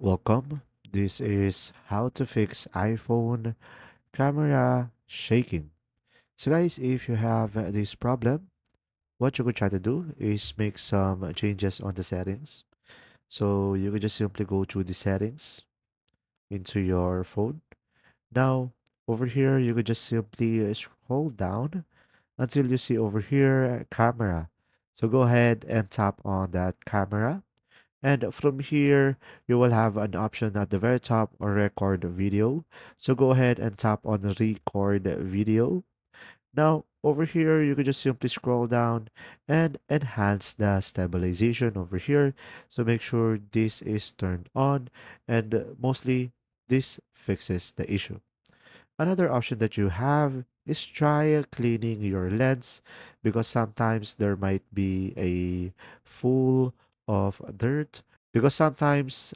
Welcome. This is how to fix iPhone camera shaking. So guys, if you have this problem, what you could try to do is make some changes on the settings. So you could just simply go to the settings into your phone. Now, over here, you could just simply scroll down until you see over here camera. So go ahead and tap on that camera. And from here, you will have an option at the very top or record video. So go ahead and tap on record video. Now, over here, you can just simply scroll down and enhance the stabilization over here. So make sure this is turned on and mostly this fixes the issue. Another option that you have is try cleaning your lens because sometimes there might be a full of dirt because sometimes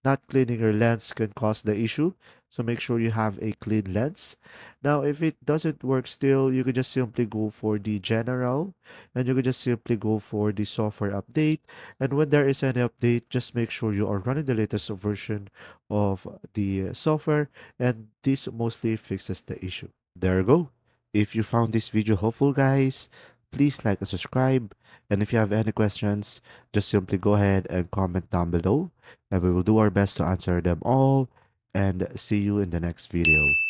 not cleaning your lens can cause the issue. So make sure you have a clean lens. Now, if it doesn't work still, you could just simply go for the general and you could just simply go for the software update. And when there is an update, just make sure you are running the latest version of the software, and this mostly fixes the issue. There you go. If you found this video helpful, guys, please like and subscribe. And if you have any questions, just simply go ahead and comment down below, and we will do our best to answer them all. And see you in the next video.